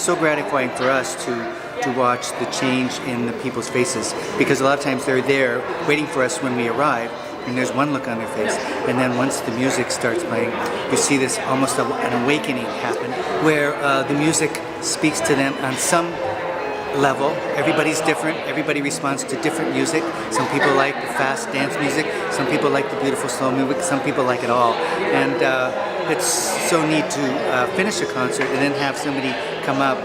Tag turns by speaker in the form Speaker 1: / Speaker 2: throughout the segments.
Speaker 1: so gratifying for us to watch the change in the people's faces, because a lot of times they're there waiting for us when we arrive, and there's one look on their face, and then once the music starts playing, you see this almost an awakening happen, where the music speaks to them on some level. Everybody's different. Everybody responds to different music. Some people like the fast dance music. Some people like the beautiful slow music. Some people like it all. And it's so neat to finish a concert and then have somebody come up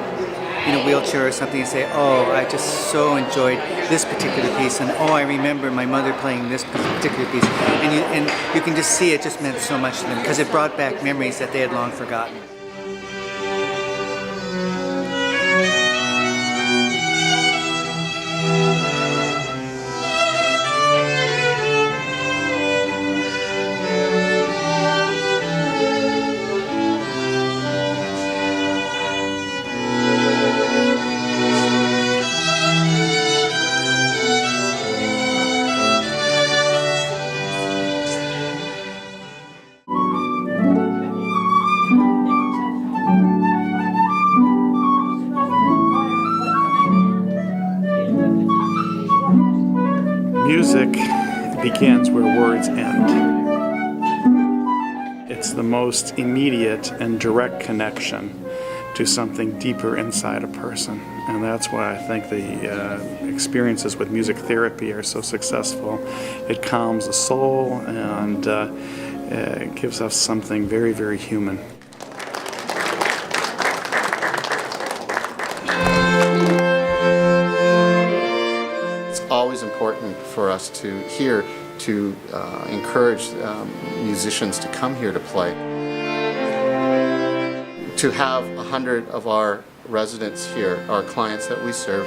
Speaker 1: in a wheelchair or something and say, oh, I just so enjoyed this particular piece, and oh, I remember my mother playing this particular piece. And you can just see it just meant so much to them, because it brought back memories that they had long forgotten.
Speaker 2: Music begins where words end. It's the most immediate and direct connection to something deeper inside a person. And that's why I think the experiences with music therapy are so successful. It calms the soul and it gives us something very, very human.
Speaker 3: Always important for us to encourage musicians to come here to play. To have 100 of our residents here, our clients that we serve,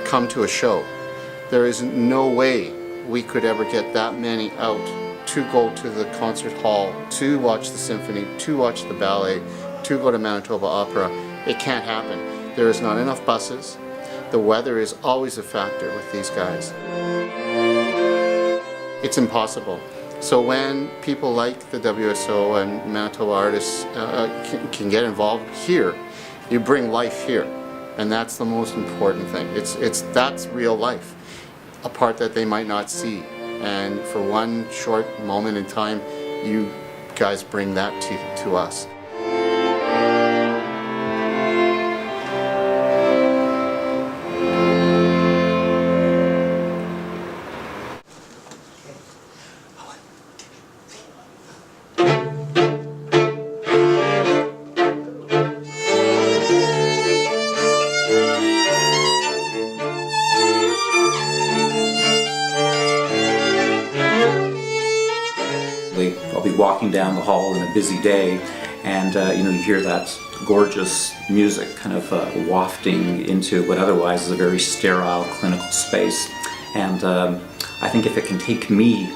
Speaker 3: come to a show. There is no way we could ever get that many out to go to the concert hall, to watch the symphony, to watch the ballet, to go to Manitoba Opera. It can't happen. There is not enough buses. The weather is always a factor with these guys. It's impossible. So when people like the WSO and Manitoba artists can get involved here, you bring life here, and that's the most important thing. That's real life, a part that they might not see. And for one short moment in time, you guys bring that to us.
Speaker 4: I'll be walking down the hall in a busy day, and you hear that gorgeous music kind of wafting into what otherwise is a very sterile clinical space. And I think if it can take me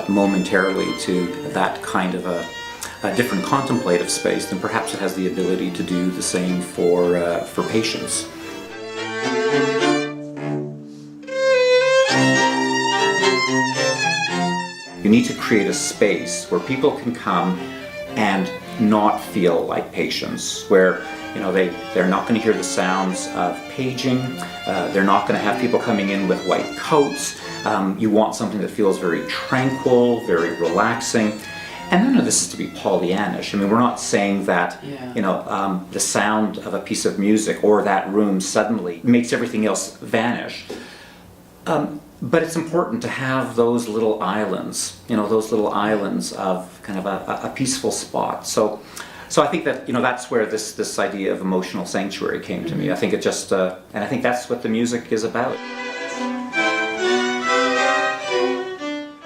Speaker 4: momentarily to that kind of a different contemplative space, then perhaps it has the ability to do the same for patients. You need to create a space where people can come and not feel like patients, where they're not going to hear the sounds of paging, they're not going to have people coming in with white coats. You want something that feels very tranquil, very relaxing. And none of this is to be Pollyannish. I mean, we're not saying that the sound of a piece of music or that room suddenly makes everything else vanish. But it's important to have those little islands, those little islands of kind of a peaceful spot. So I think that that's where this idea of emotional sanctuary came to me. I think it just, and I think that's what the music is about.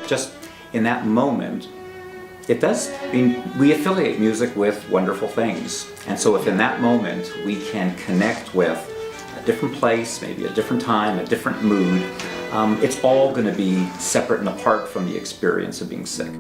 Speaker 4: Just in that moment, it does. We affiliate music with wonderful things, and so if in that moment we can connect with a different place, maybe a different time, a different mood, it's all going to be separate and apart from the experience of being sick.